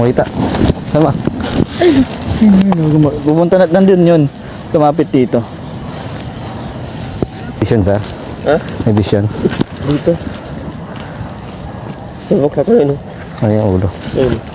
makita. Tama. Pupunta na nandun yun. Tumapit dito. Vision sir? Ha? May vision. Dito. Tawag ka pa yun. Ano yung ulo? Ayun.